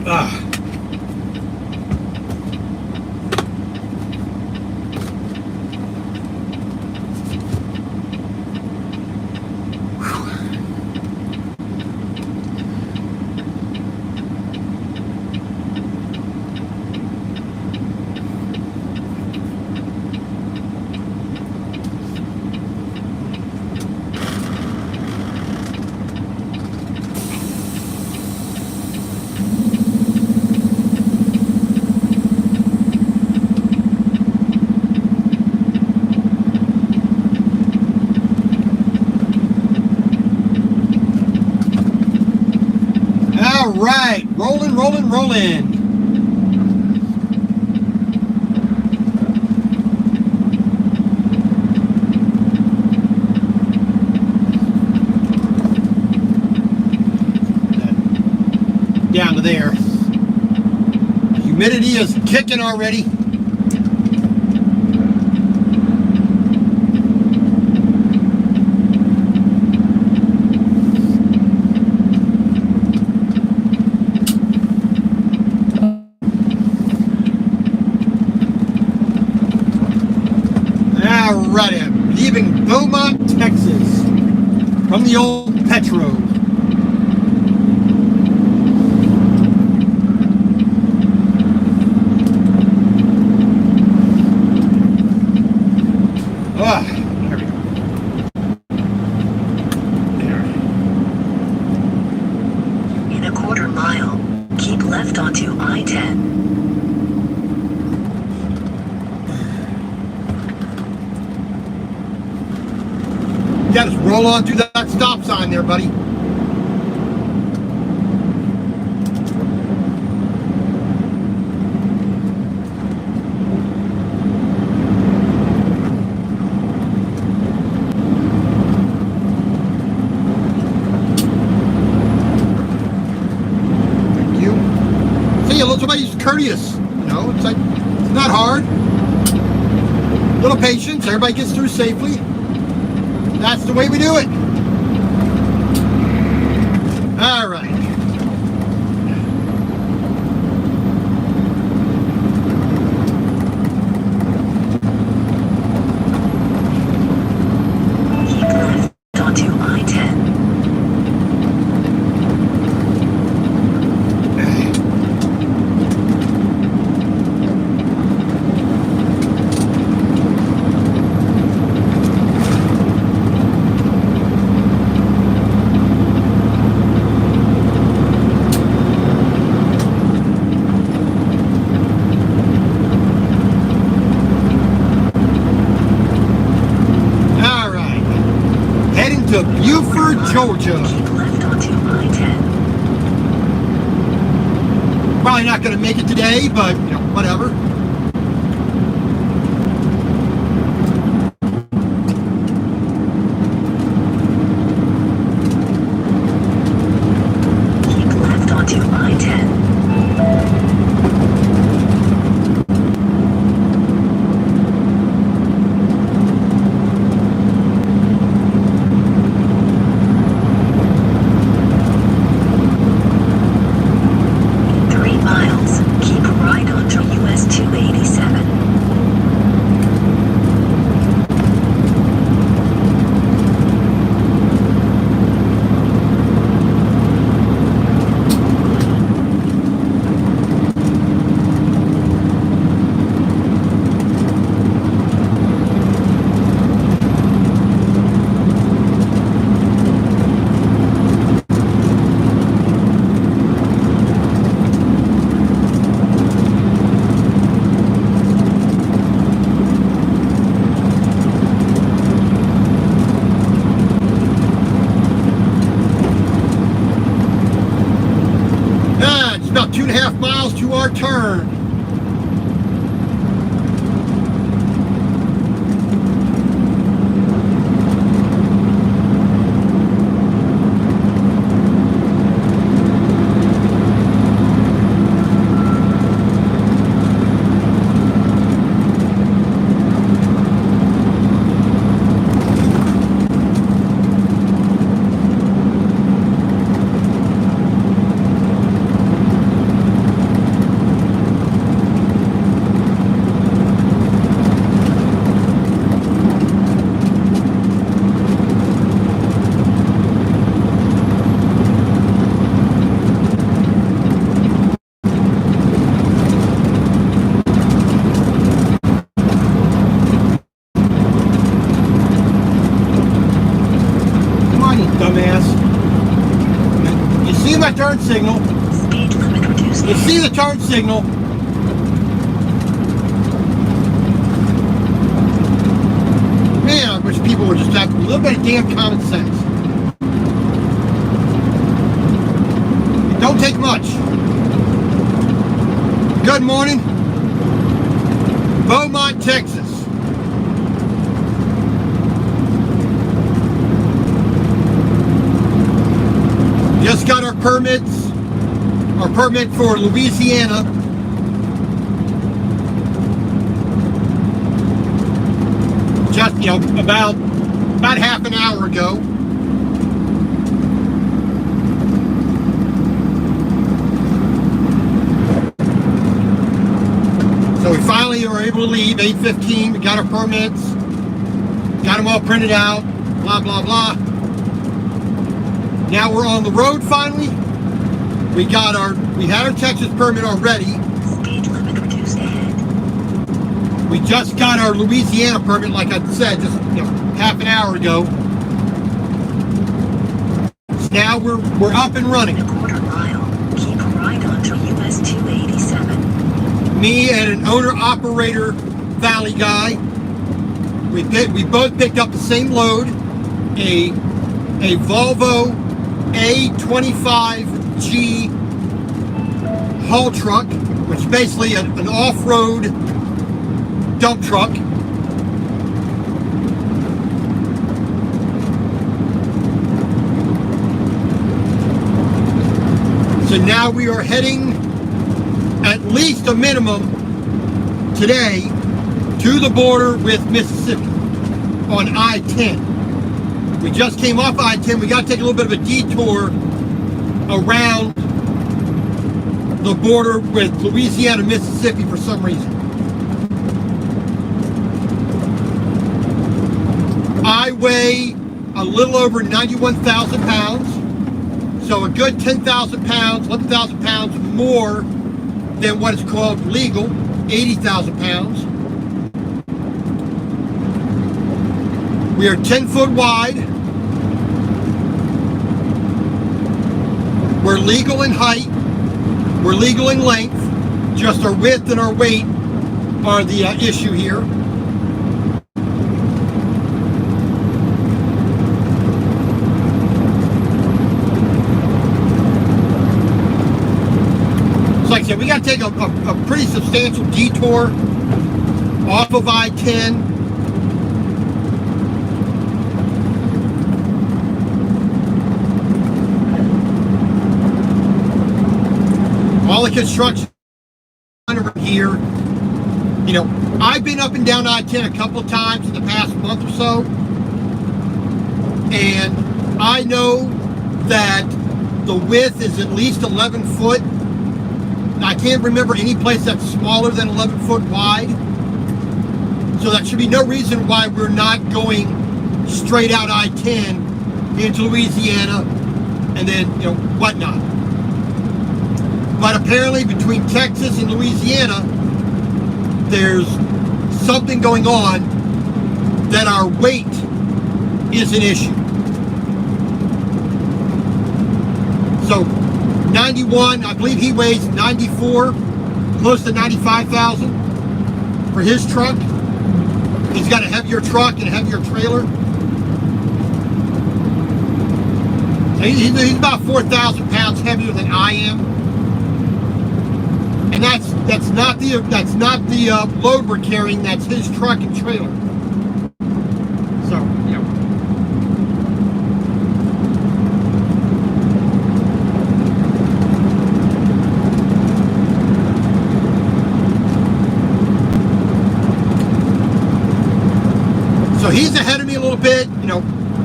Ah. All right, rolling, rolling, rolling. Down to there. Humidity is kicking already. Alright, I'm leaving Beaumont, Texas from the old Petro. There we go. There. In a quarter mile, keep left onto I-10. Yeah, just roll on through that stop sign there, buddy. Thank you. See, somebody's courteous. You know, it's like, it's not hard. A little patience, everybody gets through safely. That's the way we do it. All right. Keep left onto I-10. To Buford, Georgia. Keep left onto I-10. Probably not going to make it today, but you know, whatever. Keep left onto I-10. About 2.5 miles to our turn. my turn signal. Speed limit reduced. You see the turn signal. Man, I wish people would just have a little bit of damn common sense. It don't take much. Good morning. Beaumont, Texas. Just got our permits. Our permit for Louisiana. Just, about half an hour ago. So we finally are able to leave 8:15. We got our permits. Got them all printed out. Blah, blah, blah. Now we're on the road finally. We had our Texas permit already. Speed limit reduced ahead. We just got our Louisiana permit, like I said, just half an hour ago. So now we're up and running. A quarter mile. Keep right onto US 287. Me and an owner-operator Valley guy. We both picked up the same load, a Volvo A25G haul truck, which is basically an off-road dump truck. So now we are heading at least a minimum today to the border with Mississippi on I-10. We just came off I-10. We got to take a little bit of a detour around the border with Louisiana, Mississippi for some reason. I weigh a little over 91,000 pounds. So a good 10,000 pounds, 11,000 pounds more than what is called legal, 80,000 pounds. We are 10 foot wide. We're legal in height. We're legal in length. Just our width and our weight are the issue here. So like I said, we got to take a pretty substantial detour off of I-10. All the construction over here, I've been up and down I-10 a couple of times in the past month or so, and I know that the width is at least 11 foot. I can't remember any place that's smaller than 11 foot wide, so that should be no reason why we're not going straight out I-10 into Louisiana and then, whatnot. But apparently between Texas and Louisiana, there's something going on that our weight is an issue. So 91, I believe he weighs 94, close to 95,000 for his truck. He's got a heavier truck and a heavier trailer. He's about 4,000 pounds heavier than I am. And that's not the load we're carrying. That's his truck and trailer. So So he's ahead of me a little bit.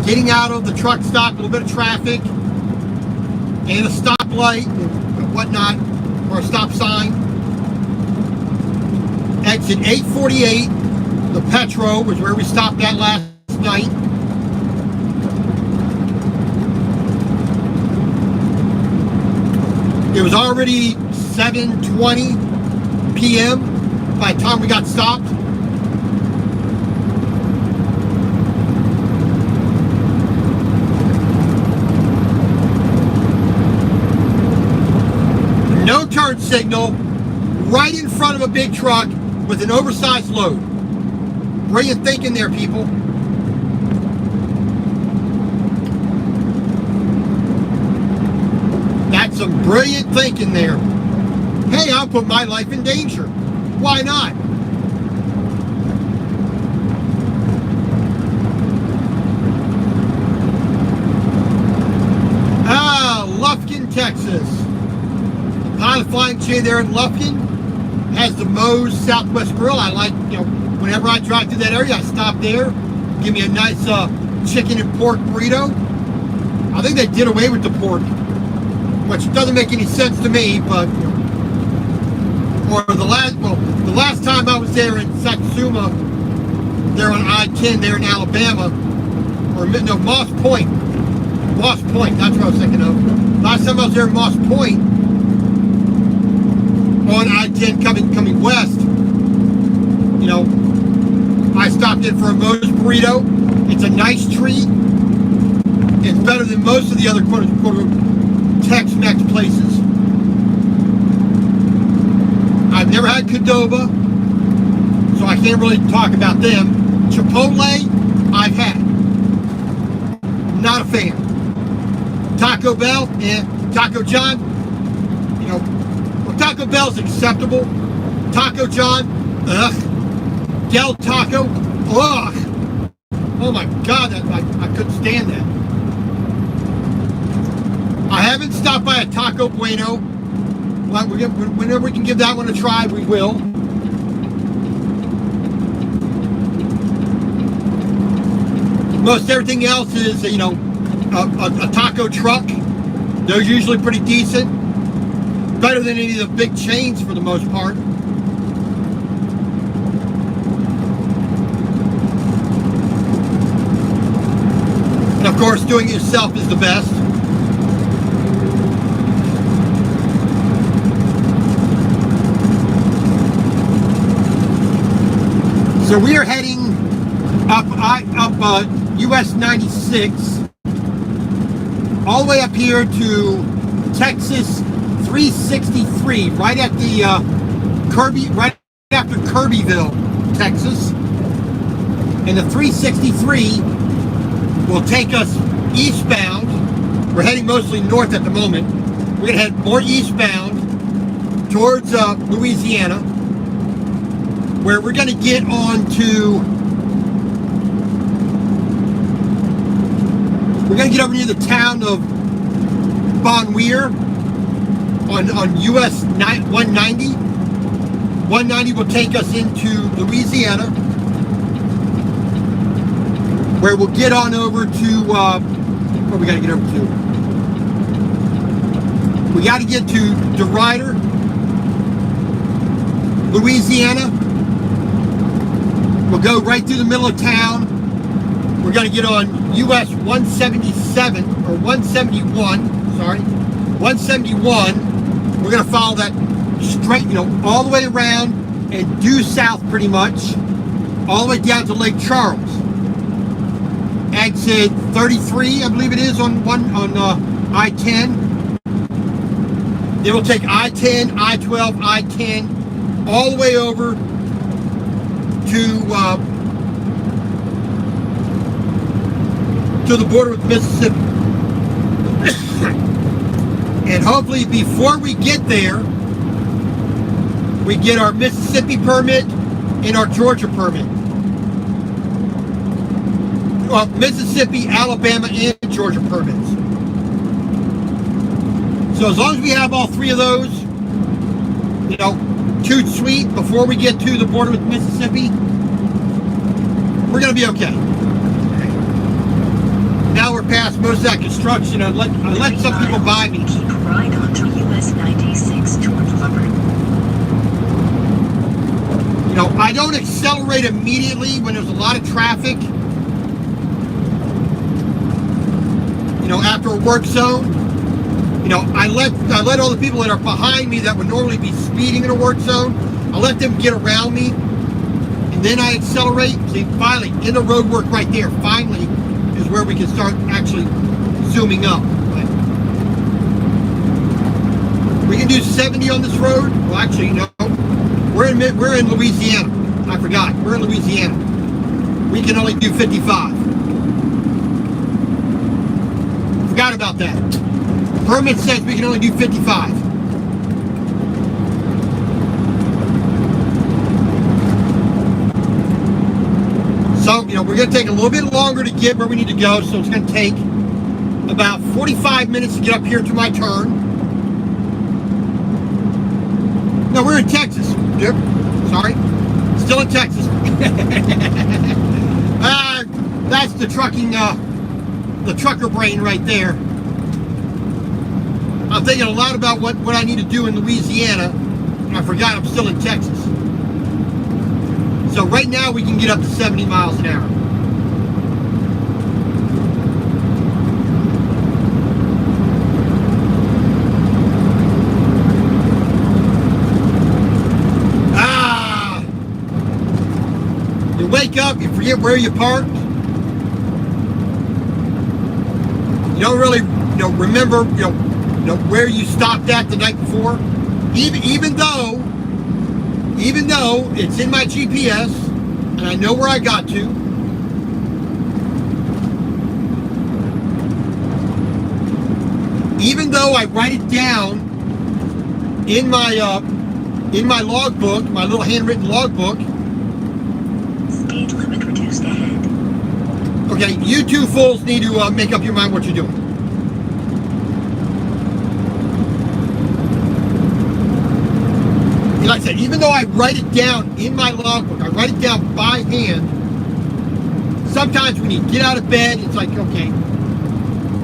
Getting out of the truck stop, a little bit of traffic, and a stoplight and whatnot. Or a stop sign. Exit 848, the Petro, was where we stopped at last night. It was already 7:20 p.m. by the time we got stopped. turn signal right in front of a big truck with an oversized load. Brilliant thinking there, people. That's some brilliant thinking there. Hey, I'll put my life in danger. Why not? Lufkin, Texas. The Pilot Flying J there in Lufkin has the Moe's Southwest Grill. I like, whenever I drive through that area, I stop there, give me a nice chicken and pork burrito. I think they did away with the pork, which doesn't make any sense to me, but, or the last time I was there in Satsuma, there on I-10 there in Alabama, or no, Moss Point, that's what I was thinking of. Last time I was there in Moss Point, on I-10 coming west, I stopped in for a Moe's burrito. It's a nice treat. It's better than most of the other quote-unquote Tex-Mex places. I've never had Qdoba, so I can't really talk about them. Chipotle, I've had. Not a fan. Taco Bell, Taco John, Taco Bell's acceptable. Taco John, ugh. Del Taco, ugh. Oh my God, I couldn't stand that. I haven't stopped by a Taco Bueno. Whenever we can give that one a try, we will. Most everything else is, a taco truck. They're usually pretty decent. Better than any of the big chains for the most part. And of course, doing it yourself is the best. So we are heading up US 96, all the way up here to Texas 363, right at the right after Kirbyville, Texas. And the 363 will take us eastbound. We're heading mostly north at the moment. We're gonna head more eastbound towards Louisiana, where we're gonna get on to. We're going to get over near the town of Bon Weir on US 190. 190 will take us into Louisiana, where we'll get on over to, where we got to get over to? We got to get to DeRuyter, Louisiana. We'll go right through the middle of town. We're going to get on US 177, or 171, sorry, 171. We're going to follow that straight, all the way around and due south pretty much, all the way down to Lake Charles. Exit 33, I believe it is, on I-10. Then we'll take I-10, I-12, I-10, all the way over to the border with Mississippi. And hopefully before we get there, we get our Mississippi permit and our Georgia permit. Well, Mississippi, Alabama, and Georgia permits. So as long as we have all three of those, toot sweet before we get to the border with Mississippi, we're going to be okay. Now we're past most of that construction. I let some people by me. Keep right onto US 96 toward Lubbock. I don't accelerate immediately when there's a lot of traffic. After a work zone. I let all the people that are behind me that would normally be speeding in a work zone, I let them get around me, and then I accelerate. See, finally, in the road work right there, finally is where we can start actually zooming up. But we can do 70 on this road. Well, actually, no. We're in Louisiana. I forgot. We're in Louisiana. We can only do 55. Forgot about that. Permit says we can only do 55. So, we're going to take a little bit longer to get where we need to go. So it's going to take about 45 minutes to get up here to my turn. No, we're in Texas. Sorry. Still in Texas. That's the trucking, the trucker brain right there. I'm thinking a lot about what I need to do in Louisiana. And I forgot I'm still in Texas. So right now we can get up to 70 miles an hour. You wake up, you forget where you parked. You don't really, remember, where you stopped at the night before. Even though it's in my GPS and I know where I got to. Even though I write it down in my logbook, my little handwritten logbook. Speed limit reduced ahead. Okay, you two fools need to make up your mind what you're doing. Like I said, even though I write it down in my logbook, I write it down by hand, sometimes when you get out of bed, it's like, okay,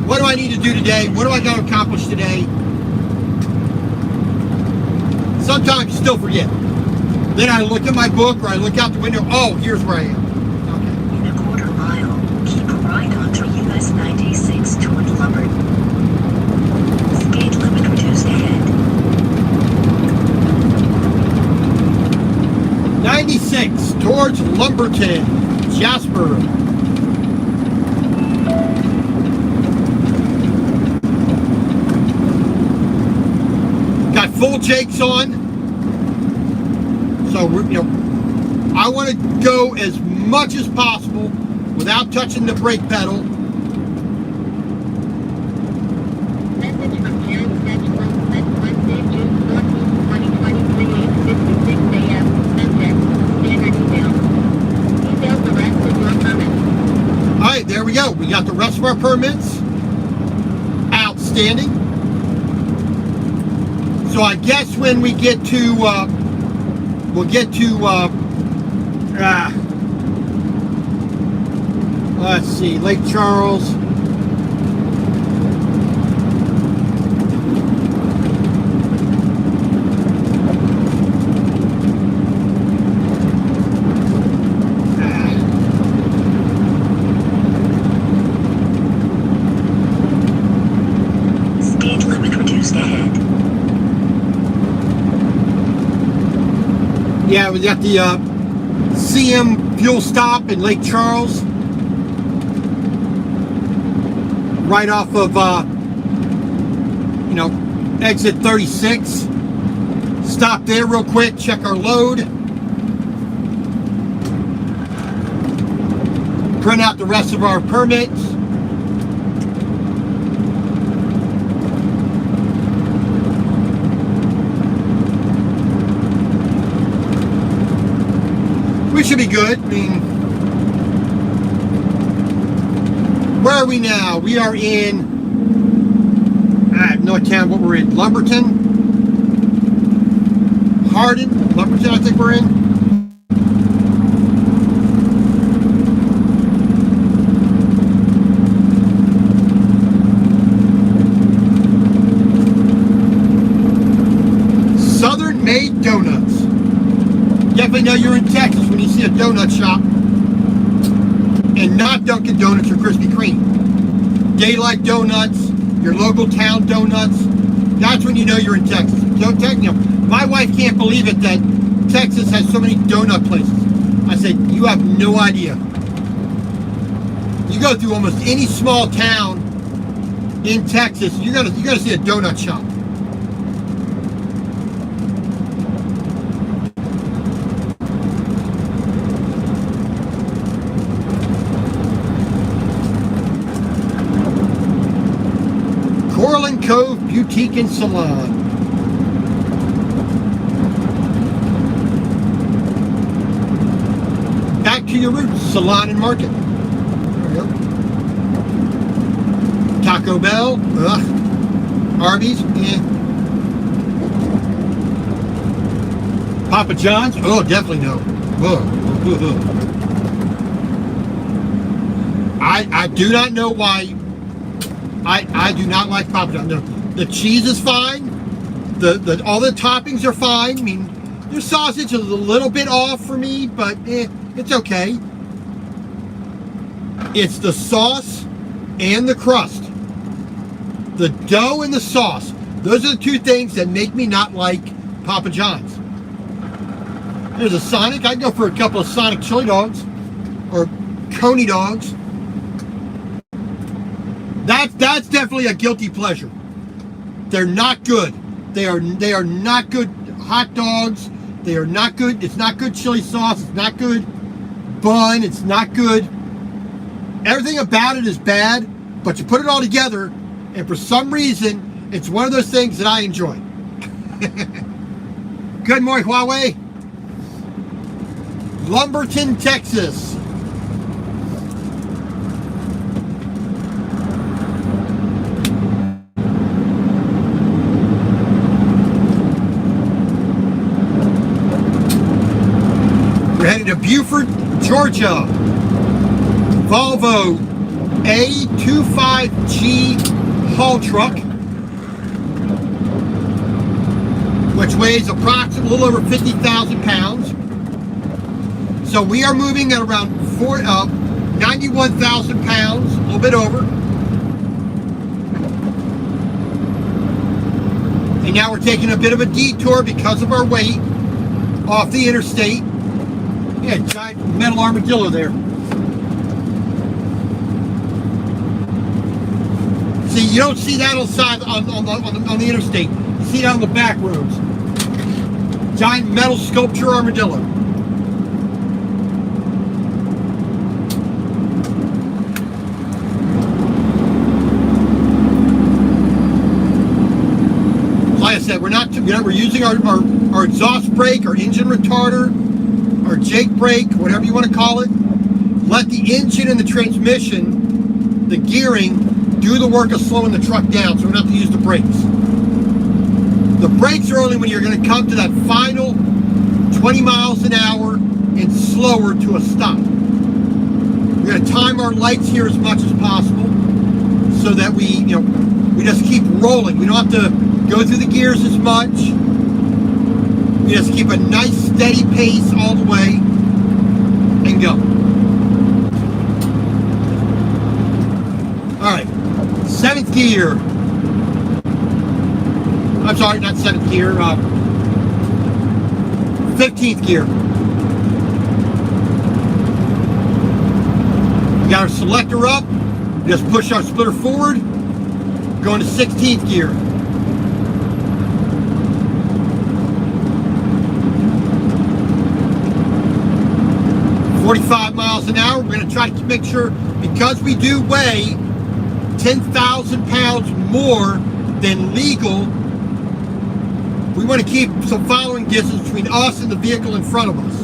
what do I need to do today? What do I got to accomplish today? Sometimes you still forget. Then I look at my book or I look out the window, oh, here's where I am. Okay. In a quarter mile, keep right onto US 96 toward Lumberton. Speed limit reduced ahead. 96 towards Lumberton, Jasper. Got full jakes on. So I want to go as much as possible without touching the brake pedal. Message from Karen Schedule. Wednesday, June 14, 2023, 8:56 a.m. Subject, standard email. Details the rest of your permit. All right, there we go. We got the rest of our permits. Outstanding. So I guess when we get to, we'll get to, let's see, Lake Charles. Speed limit reduced ahead. Yeah, we got the CM fuel stop in Lake Charles. Right off of, exit 36. Stop there real quick, check our load. Print out the rest of our permits. We should be good. I mean, where are we now? We are in, I have no idea what we're in. Lumberton? Hardin? Lumberton, I think we're in. Southern Made Donuts. Definitely know you're in Texas when you see a donut shop and not Dunkin' Donuts or Krispy Kreme. Daylight Donuts, your local town donuts, that's when you know you're in Texas. My wife can't believe it that Texas has so many donut places. I said, you have no idea. You go through almost any small town in Texas, you're gonna see a donut shop. Mexican salon. Back to your roots, salon and market. There we go. Taco Bell, ugh. Arby's, eh. Papa John's, oh, definitely no. Ugh. I do not know why. I do not like Papa John's. The cheese is fine. All the toppings are fine. I mean, their sausage is a little bit off for me, but it's okay. It's the sauce and the crust. The dough and the sauce. Those are the two things that make me not like Papa John's. There's a Sonic. I'd go for a couple of Sonic chili dogs or Coney dogs. That's definitely a guilty pleasure. They're not good. They are not good hot dogs. They are not good. It's not good chili sauce. It's not good bun. It's not good. Everything about it is bad, but you put it all together, and for some reason, it's one of those things that I enjoy. Good morning, Huawei. Lumberton, Texas. We're headed to Buford, Georgia. Volvo A25G haul truck, which weighs approximately a little over 50,000 pounds. So we are moving at around 91,000 pounds, a little bit over. And now we're taking a bit of a detour because of our weight off the interstate. Yeah, giant metal armadillo there. See, you don't see that on the interstate. You see that on the back roads. Giant metal sculpture armadillo. Like I said, we're using our exhaust brake, our engine retarder, our Jake brake, whatever you want to call it. Let the engine and the transmission, the gearing, do the work of slowing the truck down, so we don't have to use the brakes. The brakes are only when you're going to come to that final 20 miles an hour and slower to a stop. We're going to time our lights here as much as possible so that we just keep rolling. We don't have to go through the gears as much. We just keep a nice steady pace all the way and go. All right, 7th gear. I'm sorry, not 7th gear, 15th gear. We got our selector up, just push our splitter forward, go into 16th gear. $45 miles an hour. We're going to try to make sure, because we do weigh 10,000 pounds more than legal, we want to keep some following distance between us and the vehicle in front of us.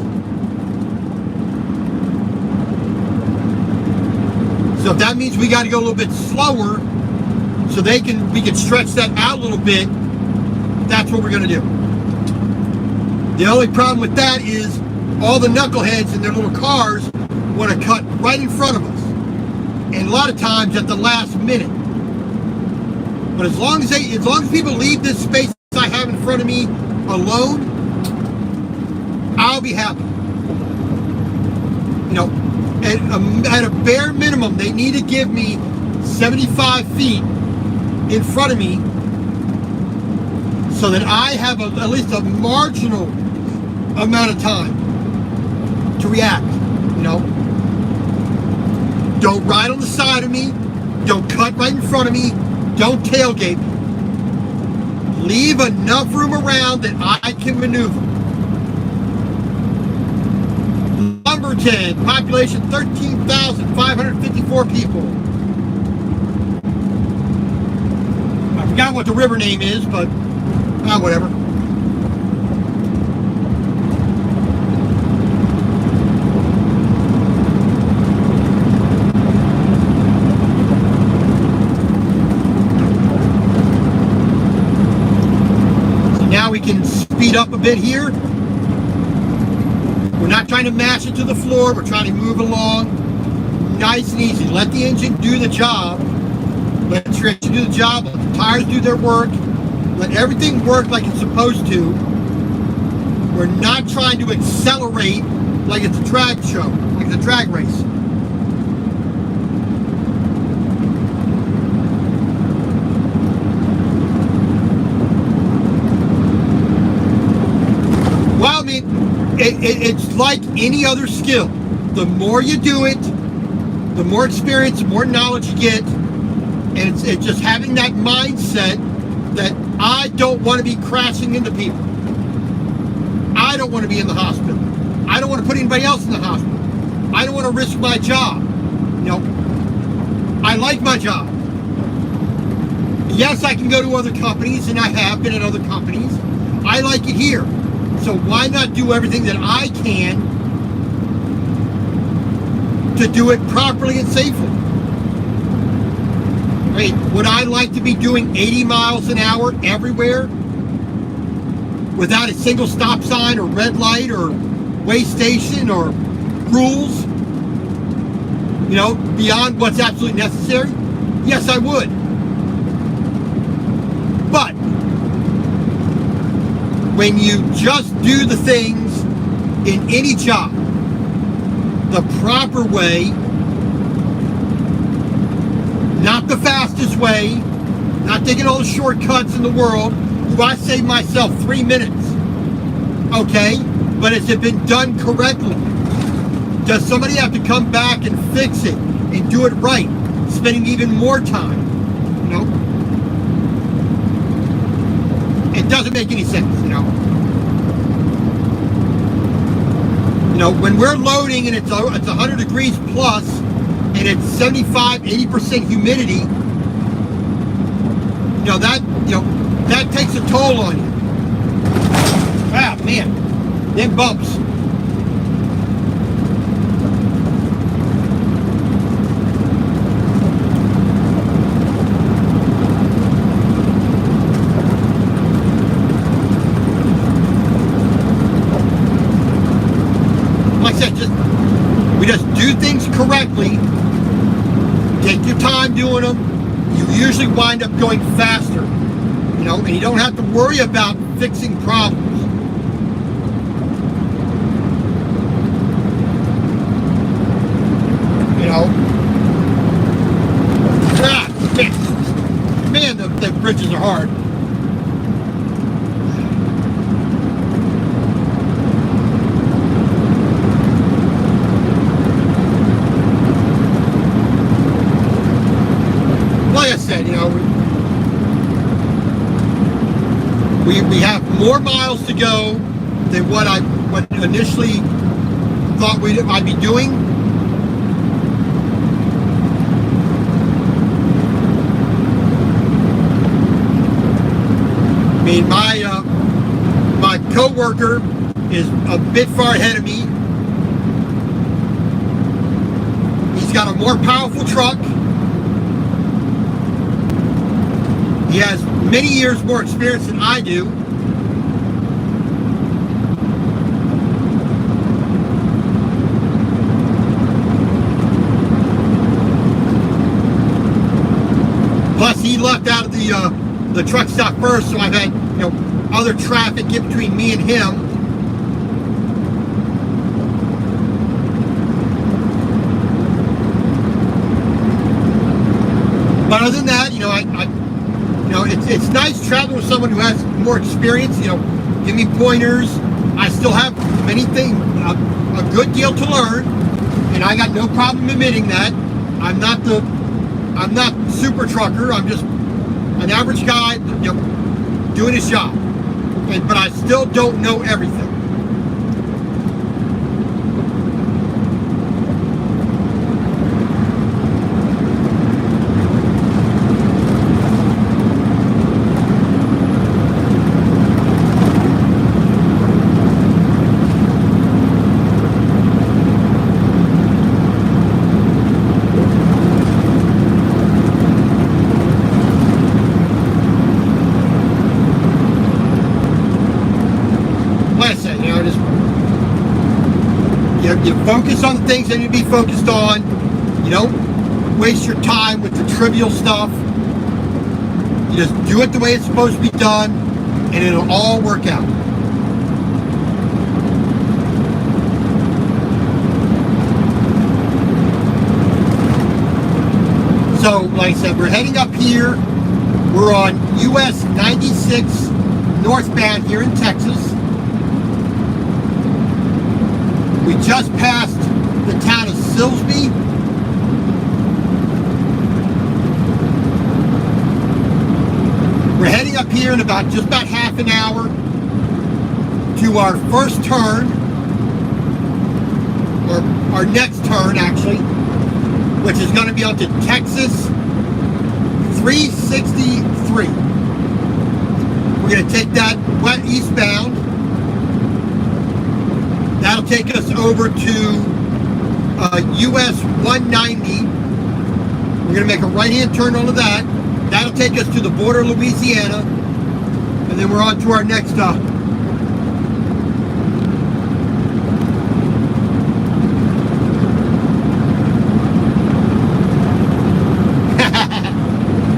So if that means we got to go a little bit slower so we can stretch that out a little bit, that's what we're going to do. The only problem with that is all the knuckleheads in their little cars want to cut right in front of us, and a lot of times at the last minute. But as long as people leave this space I have in front of me alone, I'll be happy. At a bare minimum, they need to give me 75 feet in front of me so that I have at least a marginal amount of time to react. Don't ride on the side of me, don't cut right in front of me, don't tailgate me. Leave enough room around that I can maneuver. Lumberton, population 13,554 people. Our Forgot what the river name is, but whatever. So now we can speed up a bit here. We're not trying to mash it to the floor. We're trying to move along nice and easy. Let the engine do the job. Let the engine do the job. Let the tires do their work. Let everything work like it's supposed to. We're not trying to accelerate like it's a drag show, like it's a drag race. Well, I mean, it's like any other skill. The more you do it, the more experience, the more knowledge you get. And it's just having that mindset that I don't want to be crashing into people. I don't want to be in the hospital. I don't want to put anybody else in the hospital. I don't want to risk my job. You know, I like my job. Yes, I can go to other companies, and I have been at other companies. I like it here. So why not do everything that I can to do it properly and safely? I mean, would I like to be doing 80 miles an hour everywhere without a single stop sign or red light or way station or rules, you know, beyond what's absolutely necessary? Yes, I would. But when you just do the things in any job the proper way, not the fastest way, not taking all the shortcuts in the world. Do I save myself 3 minutes? Okay, but has it been done correctly? Does somebody have to come back and fix it and do it right, spending even more time? You know? It doesn't make any sense, you know? You know, when we're loading and it's 100 degrees plus, and it's 75, 80% humidity, you know, that takes a toll on you. Ah, man, them bumps. Like I said, we just do things correctly. Take your time doing them. You usually wind up going faster, you know, and you don't have to worry about fixing problems. You know, man, the bridges are hard. Like I said, you know, we have more miles to go than what initially thought I'd be doing. I mean, my co-worker is a bit far ahead of me. He's got a more powerful truck. He has many years more experience than I do. Plus, he left out of the truck stop first, so I've had, you know, other traffic get between me and him. But other than that, you know, you know, it's nice traveling with someone who has more experience. You know, give me pointers. I still have many things, a good deal to learn, and I got no problem admitting that. I'm not super trucker. I'm just an average guy, you know, doing his job. But I still don't know everything. You focus on the things that you need to be focused on. You don't waste your time with the trivial stuff. You just do it the way it's supposed to be done, and it'll all work out. So, like I said, we're heading up here. We're on US 96 northbound here in Texas. We just passed the town of Silsbee. We're heading up here in just about half an hour to our first turn, or our next turn actually, which is going to be onto Texas 363. We're going to take that eastbound. That'll take us over to US 190. We're going to make a right-hand turn onto that. That'll take us to the border of Louisiana. And then we're on to our next stop.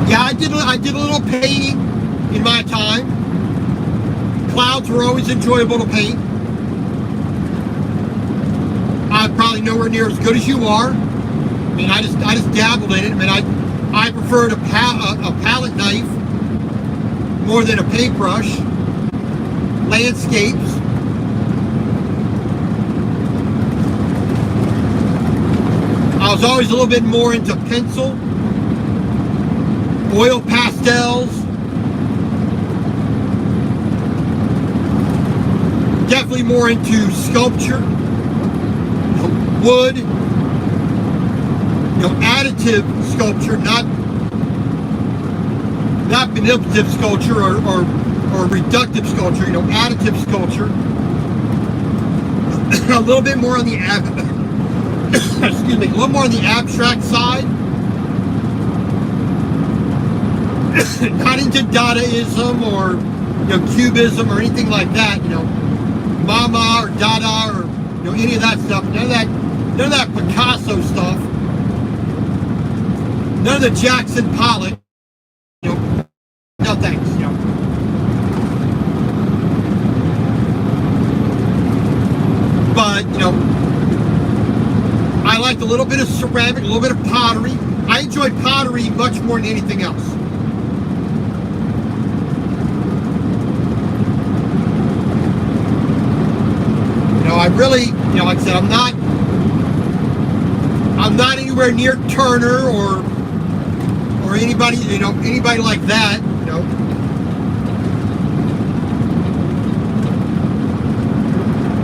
Yeah, I did a little painting in my time. Clouds were always enjoyable to paint. I'm probably nowhere near as good as you are. I mean, I just dabbled in it. I mean, I preferred a palette knife more than a paintbrush. Landscapes. I was always a little bit more into pencil, oil pastels. Definitely more into sculpture. Wood, additive sculpture, not manipulative sculpture or reductive sculpture, additive sculpture. A little bit more on the excuse me, a little more on the abstract side. Not into Dadaism or Cubism or anything like that. Mama or Dada or any of that stuff. None of that Picasso stuff. None of the Jackson Pollock. No thanks. But I liked a little bit of ceramic, a little bit of pottery. I enjoyed pottery much more than anything else. I really, like I said, I'm not anywhere near Turner or anybody, anybody like that,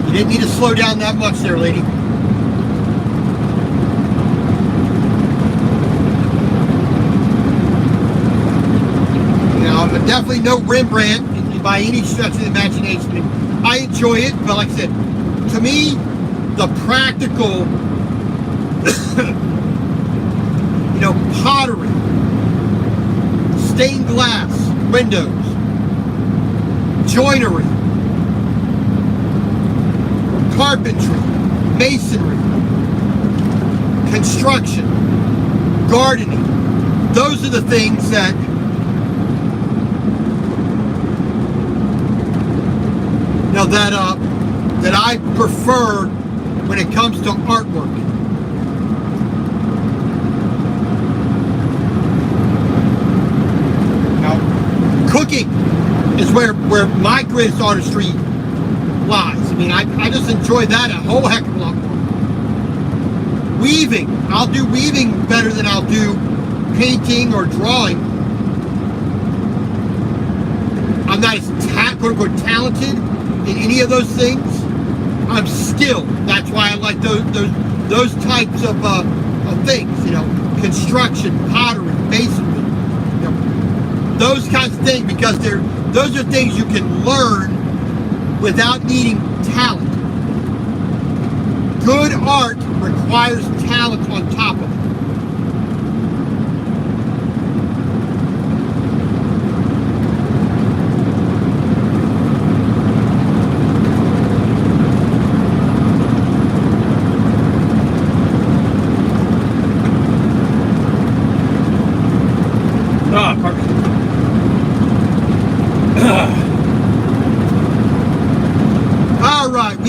You didn't need to slow down that much there, lady. I'm definitely no Rembrandt by any stretch of the imagination. I enjoy it, but like I said, to me, the practical, pottery, stained glass windows, joinery, carpentry, masonry, construction, gardening, those are the things that that I prefer when it comes to artwork. Now, cooking is where my greatest artistry lies. I mean, I just enjoy that a whole heck of a lot more. Weaving. I'll do weaving better than I'll do painting or drawing. I'm not as quote-unquote talented in any of those things. I'm skilled. That's why I like those types of things. Construction, pottery, masonry. Those kinds of things, because those are things you can learn without needing talent. Good art requires talent on top of it.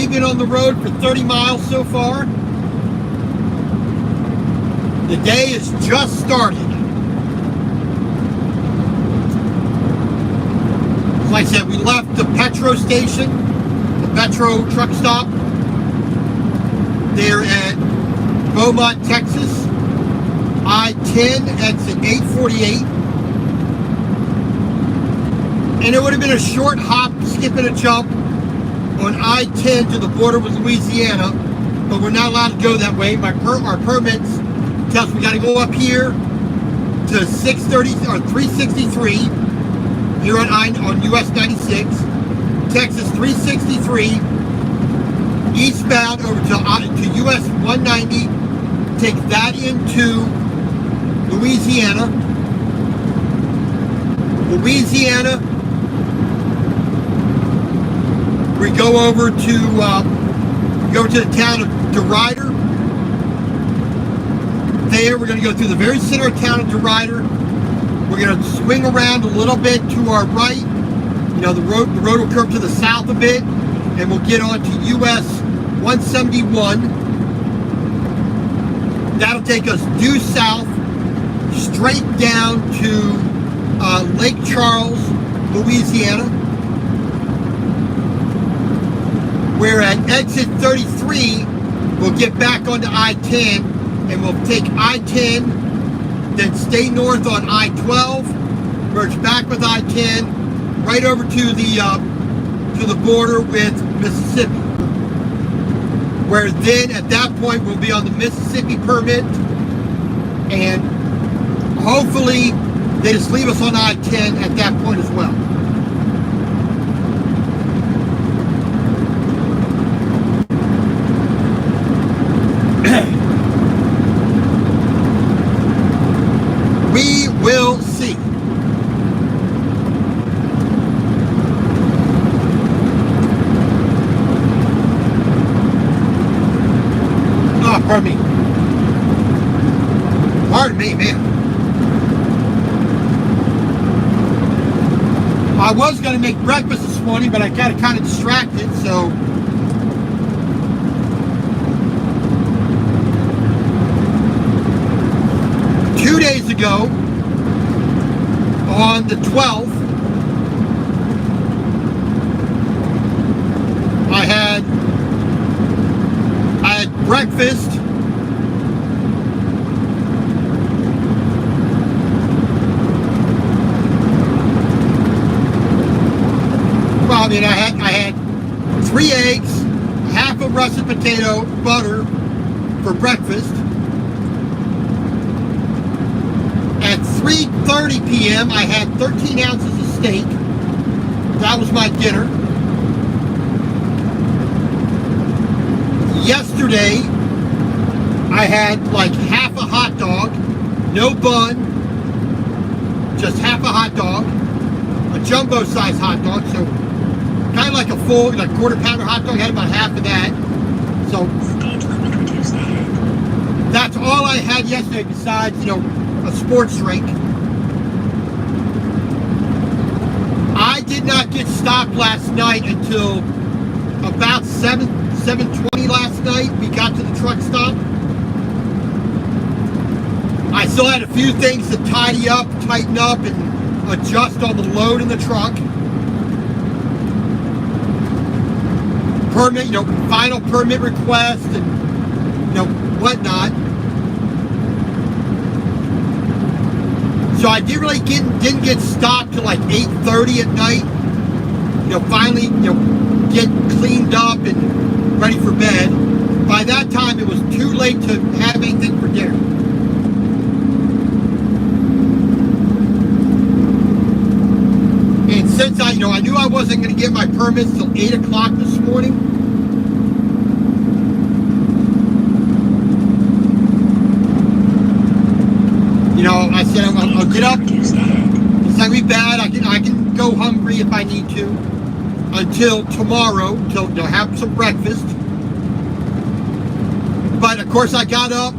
we've been on the road for 30 miles so far. The day is just started. Like I said, we left the Petro station, the Petro truck stop, there at Beaumont, Texas. I-10 exit 848. And it would have been a short hop, skip and a jump on I-10 to the border with Louisiana, but we're not allowed to go that way. Our permits tell us we got to go up here to 630 or 363 here on US 96, Texas 363, eastbound over to US 190, take that into Louisiana. We go over to the town of DeRidder. There, we're going to go through the very center of town of DeRidder. We're going to swing around a little bit to our right. You know, the road will curve to the south a bit, and we'll get onto US 171. That'll take us due south, straight down to Lake Charles, Louisiana. Where at exit 33, we'll get back onto I-10, and we'll take I-10, then stay north on I-12, merge back with I-10, right over to the border with Mississippi. Where then at that point we'll be on the Mississippi permit, and hopefully they just leave us on I-10 at that point as well. We will see. Oh, pardon me. Pardon me, man. I was going to make breakfast this morning, but I got kind of distracted, so... Two days ago, on the 12th, I had breakfast well, I mean, I had 3 eggs, half a russet potato, butter for breakfast. At 3:30 p.m., I had 13 ounces of steak. That was my dinner. Yesterday, I had like half a hot dog, no bun, just half a hot dog, a jumbo-sized hot dog, so kind of like a full, like quarter-pounder hot dog. I had about half of that. So Speed limit reduced ahead. that's all I had yesterday besides, you know, a sports drink. I did not get stopped last night until about 7:20 last night. We got to the truck stop. I still had a few things to tidy up, tighten up, and adjust on the load in the truck. Permit, you know, final permit request and, you know, whatnot. So I didn't get stopped till like 8:30 at night. You know, finally, you know, get cleaned up and ready for bed. By that time, it was too late to have anything for dinner. And since I knew I wasn't going to get my permits till 8 o'clock this morning, you know, I said I'll get up. It's not gonna be bad. I can go hungry if I need to until tomorrow, till have some breakfast. But of course, I got up.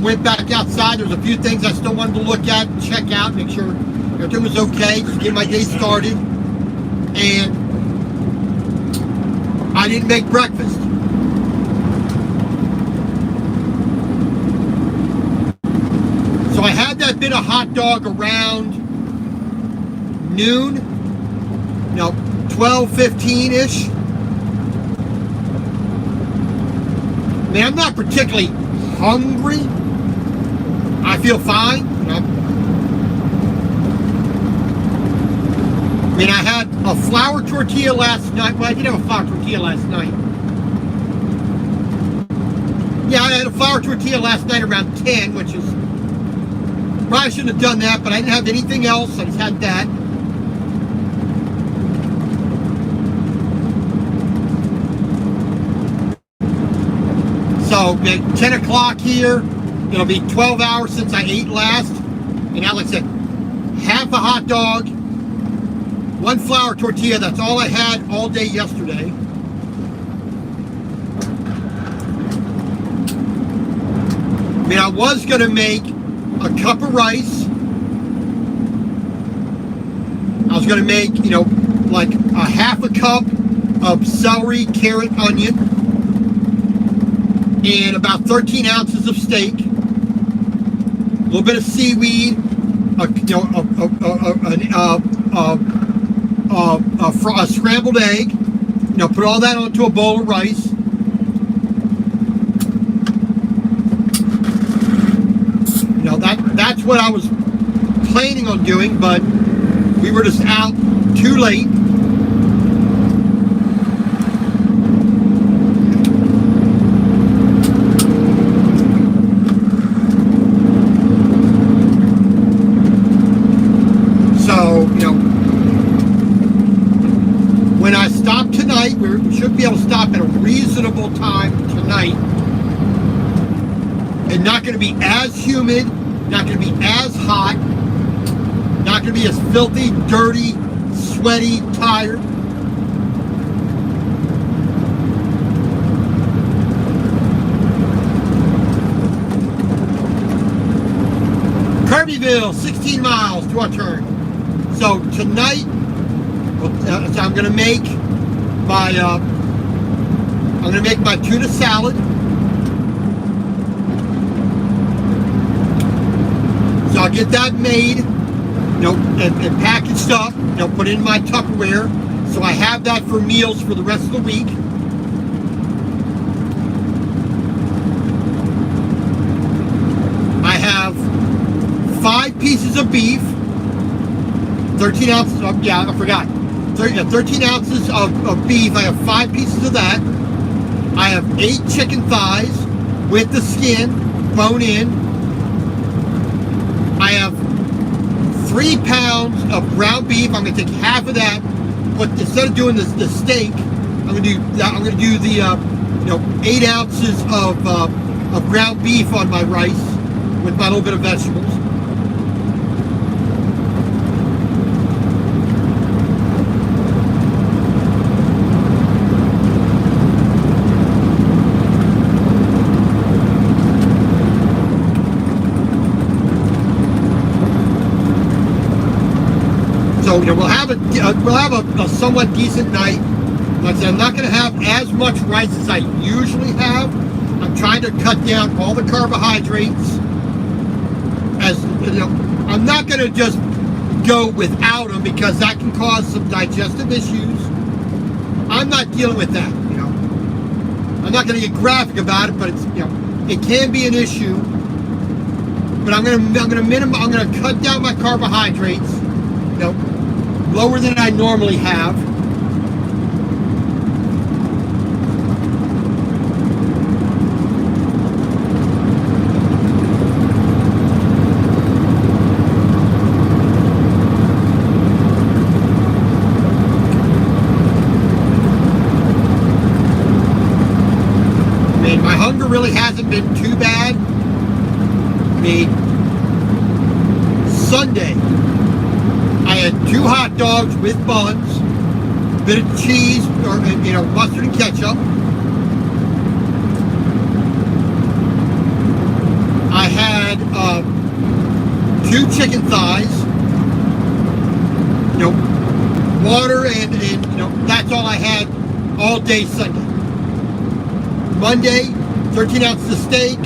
Went back outside. There's a few things I still wanted to look at, check out, make sure everything was okay, just get my day started. And I didn't make breakfast. So I had that bit of hot dog around noon, 12:15-ish. Man, I'm not particularly hungry. I feel fine. I mean, I had a flour tortilla last night. Well, I did have a flour tortilla last night. Yeah, I had a flour tortilla last night around 10, which is... Probably shouldn't have done that, but I didn't have anything else. I just had that. So, at 10 o'clock here, it'll be 12 hours since I ate last. And now, like I said, half a hot dog, one flour tortilla. That's all I had all day yesterday. I mean, I was going to make a cup of rice. I was going to make, like a half a cup of celery, carrot, onion, and about 13 ounces of steak, a little bit of seaweed, a scrambled egg, put all that onto a bowl of rice. That's what I was planning on doing, but we were just out too late. So, when I stop tonight, we should be able to stop at a reasonable time tonight. And not going to be as humid, not going to be as hot, not going to be as filthy, dirty, sweaty, tired. Kirbyville, 16 miles to our turn. So tonight, I'm going to make my tuna salad. So I'll get that made, and packaged up, put in my Tupperware. So I have that for meals for the rest of the week. I have 5 pieces of beef, 13 ounces of, yeah, I forgot. 13 ounces of beef. I have 5 pieces of that. I have 8 chicken thighs with the skin, bone in. I have 3 pounds of ground beef. I'm going to take half of that, but instead of doing the steak, I'm going to do the 8 ounces of ground beef on my rice with my little bit of vegetables. So we'll have a somewhat decent night. Like I said, I'm not going to have as much rice as I usually have. I'm trying to cut down all the carbohydrates. I'm not going to just go without them because that can cause some digestive issues. I'm not dealing with that. I'm not going to get graphic about it, but it's it can be an issue. But I'm going to cut down my carbohydrates. Lower than I normally have. I mean, my hunger really hasn't been too bad. I mean, Sunday, I had 2 hot dogs with buns, a bit of cheese, or mustard and ketchup. I had 2 chicken thighs, water, and that's all I had all day Sunday. Monday, 13 ounces of steak,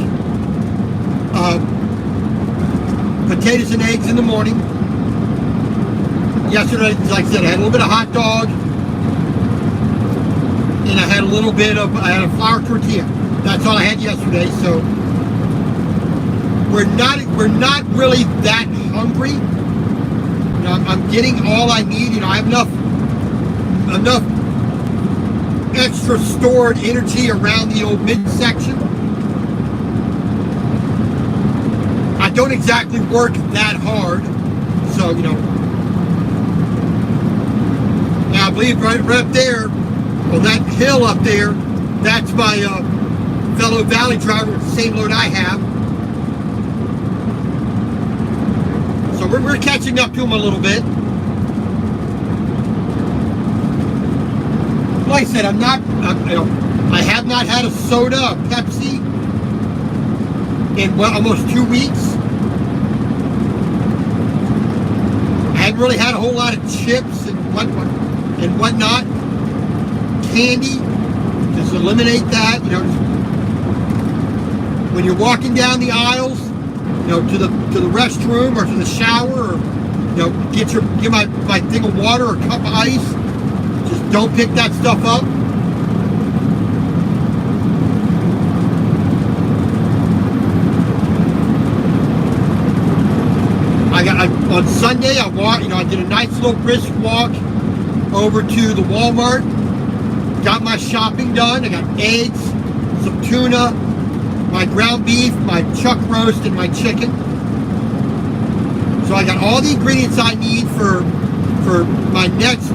potatoes and eggs in the morning. Yesterday, like I said, I had a little bit of hot dog, and I had a little bit of, I had a flour tortilla. That's all I had yesterday. So we're not really that hungry. You know, I'm getting all I need. You know, I have enough extra stored energy around the old midsection. I don't exactly work that hard, so you know. Now I believe right up there, on that hill up there, that's my fellow Valley driver with the same load I have. So we're catching up to him a little bit. Like I said, I have not had a soda, a Pepsi, in almost 2 weeks. I haven't really had a whole lot of chips and whatnot. Candy, just eliminate that. You know, when you're walking down the aisles, you know, to the restroom or to the shower, or you know, get my thing of water or cup of ice. Just don't pick that stuff up. On Sunday I walked. You know, I did a nice little brisk walk over to the Walmart. Got my shopping done. I got eggs, some tuna, my ground beef, my chuck roast, and my chicken. So I got all the ingredients I need for my next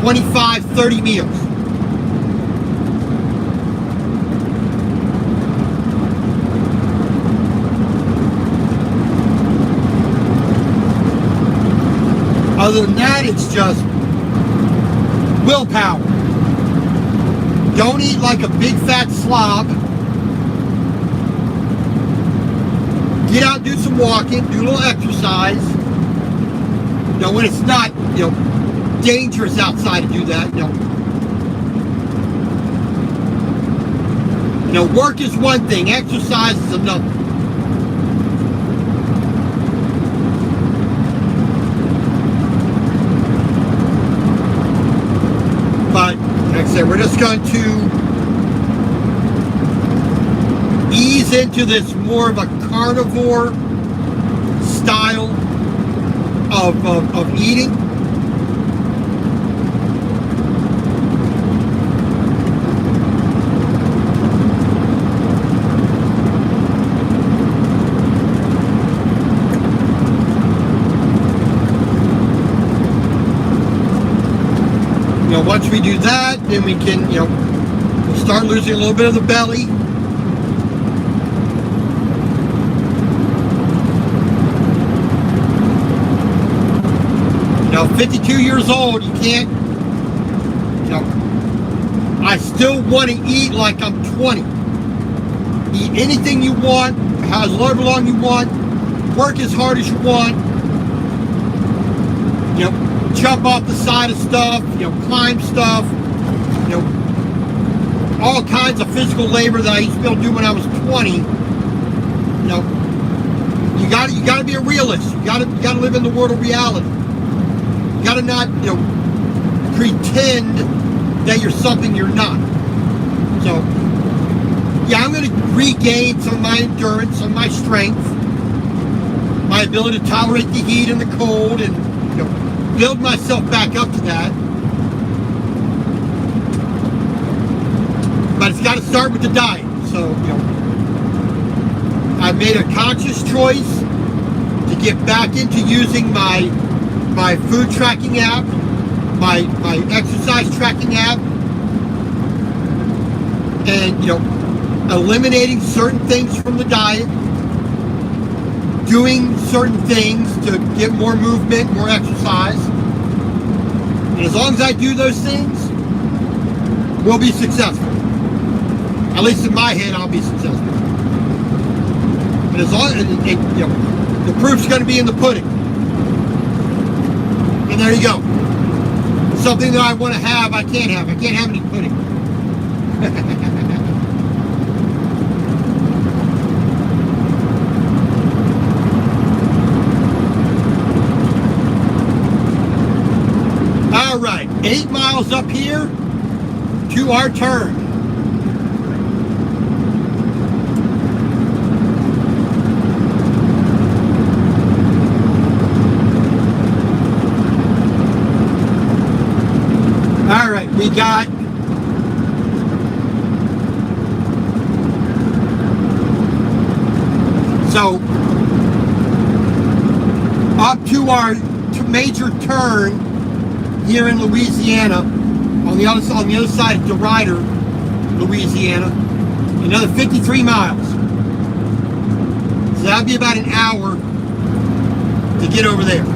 25, 30 meals. Other than that, it's just willpower. Don't eat like a big fat slob. Get out and do some walking, do a little exercise. You know, when it's not, you know, dangerous outside to do that. You know, work is one thing, exercise is another. But like I said, we're just going to ease into this more of a carnivore style of eating. You know, once we do that, then we can, you know, we'll start losing a little bit of the belly. You know, 52 years old, you can't, you know, I still want to eat like I'm 20. Eat anything you want, however long you want, work as hard as you want, you know, jump off the side of stuff, you know, climb stuff, you know, all kinds of physical labor that I used to be able to do when I was 20. You know, you got to be a realist. You got to live in the world of reality. You got to not, you know, pretend that you're something you're not. So, yeah, I'm going to regain some of my endurance, some of my strength, my ability to tolerate the heat and the cold, and you know, build myself back up to that. But it's got to start with the diet. So, you know, I made a conscious choice to get back into using my food tracking app, my exercise tracking app, and, you know, eliminating certain things from the diet, doing certain things to get more movement, more exercise. And as long as I do those things, we'll be successful. At least in my head, I'll be successful. And as long as, you know, the proof's going to be in the pudding. And there you go. something that I want to have, I can't have. I can't have any pudding. All right, 8 miles up here to our turn. All right, we got so up to our major turn here in Louisiana, on the other side of DeRidder, Louisiana, another 53 miles. So that'd be about an hour to get over there.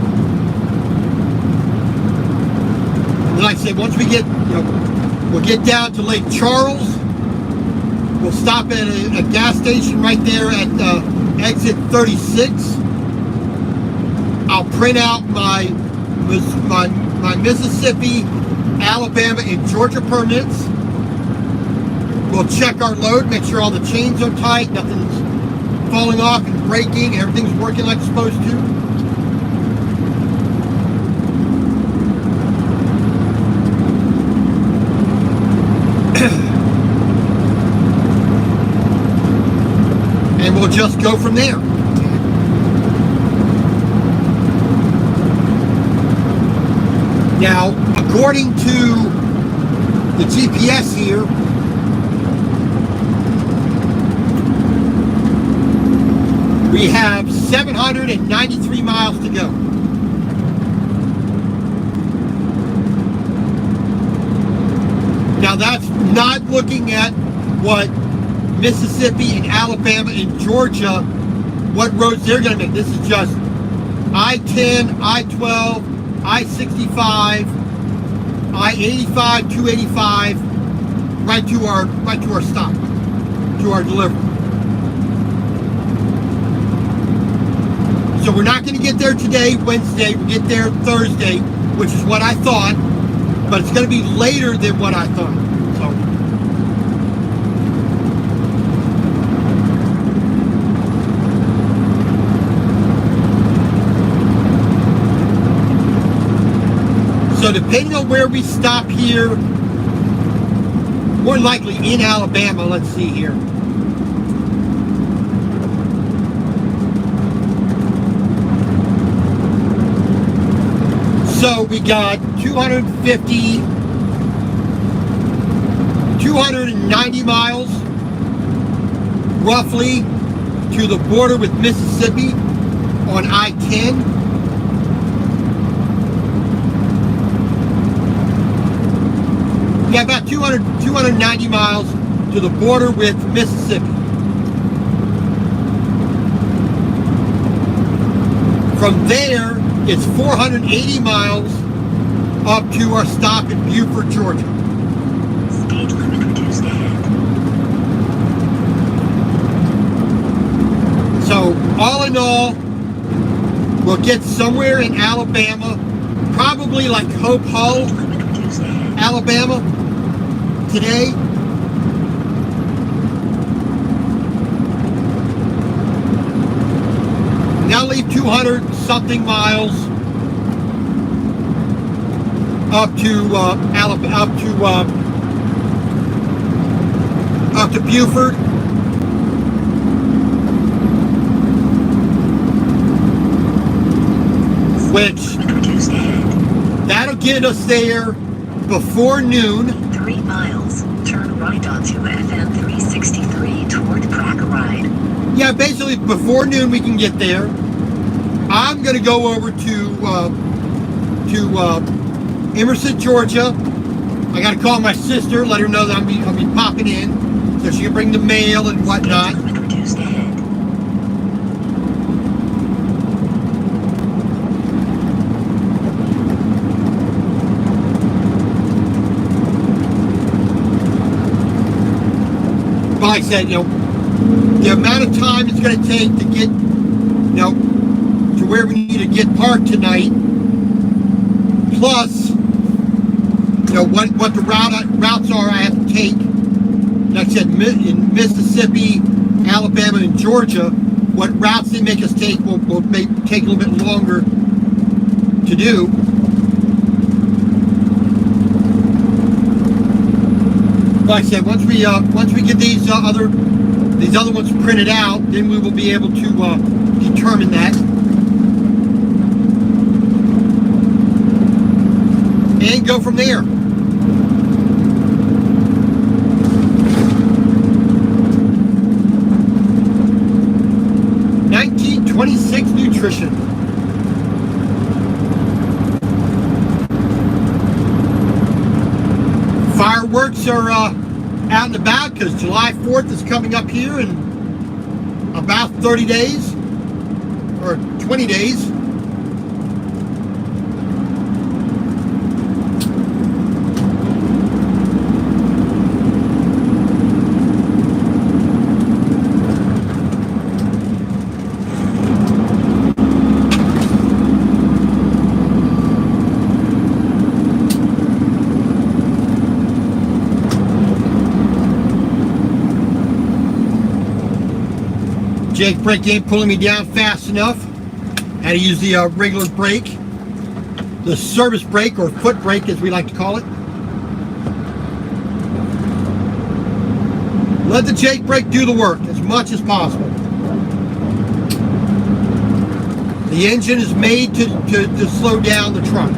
And like I said, once we get, we'll get down to Lake Charles. We'll stop at a gas station right there at exit 36. I'll print out my Mississippi, Alabama, and Georgia permits. We'll check our load, make sure all the chains are tight, nothing's falling off and breaking, everything's working like it's supposed to. And we'll just go from there. Now, according to the GPS here, we have 793 miles to go. Now, that's not looking at what Mississippi and Alabama and Georgia, what roads they're going to make. This is just I-10, I-12, I-65, I-85, 285, right to our stop, to our delivery. So we're not going to get there today, Wednesday. We'll get there Thursday, which is what I thought, but it's going to be later than what I thought. So depending on where we stop here, more likely in Alabama, let's see here. So we got 290 miles roughly to the border with Mississippi on I-10. Yeah, about 290 miles to the border with Mississippi. From there, it's 480 miles up to our stop in Buford, Georgia. Speed limit reduced ahead. So, all in all, we'll get somewhere in Alabama, probably like Hope Hull, Speed limit reduced ahead. Alabama, today. Now leave 200 something miles up to Alabama, up to Buford. Which Reduced ahead. that'll get us there before noon. 3 miles. Turn right onto FM 363 toward Crackeride. Yeah, basically before noon we can get there. I'm gonna go over to Emerson, Georgia. I gotta call my sister, let her know that I'll be popping in, so she can bring the mail and whatnot. Speed limit reduced ahead. But like I said, the amount of time it's gonna take to get, to where we need to get parked tonight, plus So what the routes are I have to take, like I said, in Mississippi, Alabama, and Georgia, what routes they make us take will take a little bit longer to do. Like I said, once we get these other ones printed out, then we will be able to determine that and go from there. $19.26 nutrition. Fireworks are out and about because July 4th is coming up here in about 30 days or 20 days. Jake brake ain't pulling me down fast enough. Had to use the regular brake, the service brake or foot brake as we like to call it. Let the Jake brake do the work as much as possible. The engine is made to slow down the truck.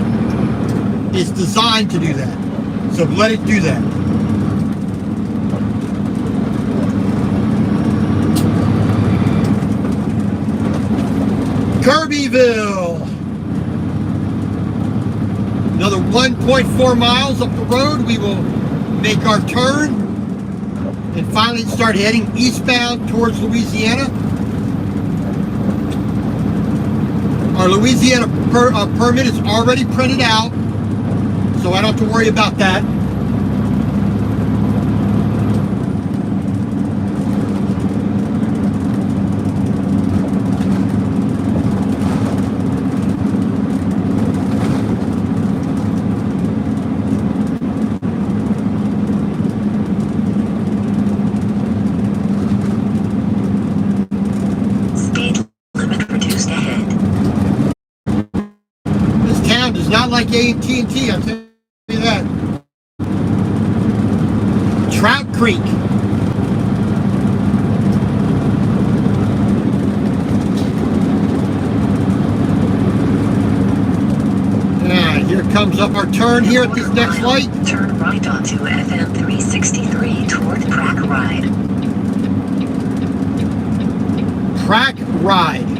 It's designed to do that. So let it do that. Kirbyville. Another 1.4 miles up the road, we will make our turn and finally start heading eastbound towards Louisiana. Our Louisiana permit is already printed out, so I don't have to worry about that. Not like AT&T, I'll tell you that. Trout Creek. Here comes up our turn here at this next light. Turn right onto FM 363 toward Crack Ride. Crack Ride.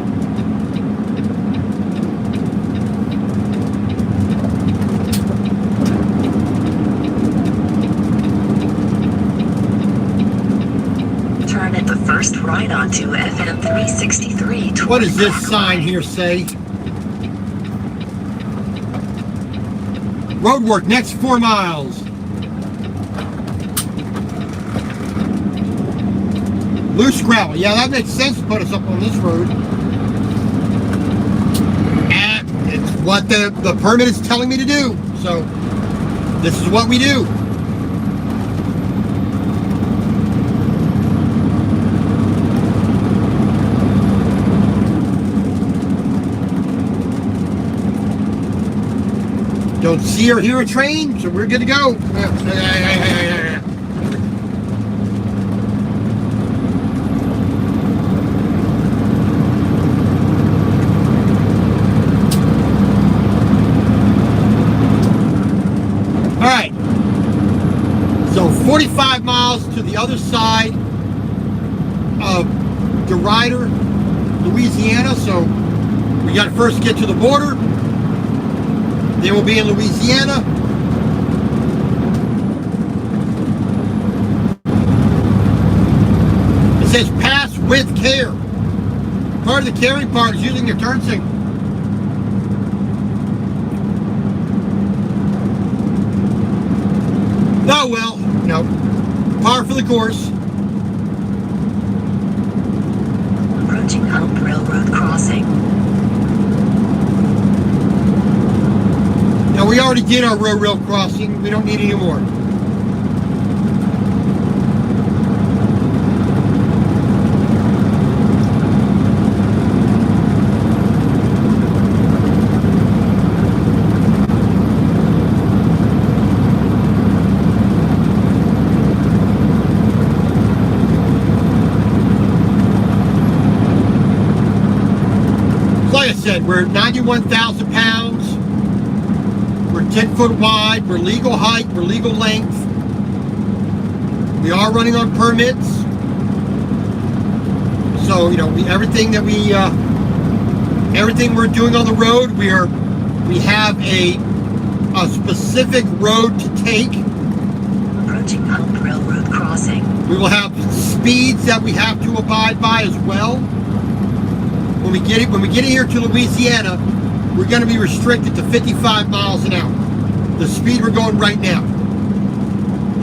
First right onto FM 363. What does this sign here say? Roadwork next 4 miles. Loose gravel. Yeah, that makes sense to put us up on this road. And it's what the permit is telling me to do. So this is what we do. Don't see or hear a train, so we're good to go. All right. So 45 miles to the other side of DeRuyter, Louisiana. So we got to first get to the border. Then we'll be in Louisiana. It says pass with care. Part of the caring part is using your turn signal. Oh well, no. Par for the course. Approaching Hump Railroad crossing. Now, we already did our road rail crossing. We don't need any more. Like I said, we're 91,000 pounds. We're 10 foot wide. We're legal height. We're legal length. We are running on permits. So, you know, everything we're doing on the road, we have a specific road to take. Approaching Hump Railroad crossing. We will have speeds that we have to abide by as well. When we get here to Louisiana, we're going to be restricted to 55 miles an hour. The speed we're going right now.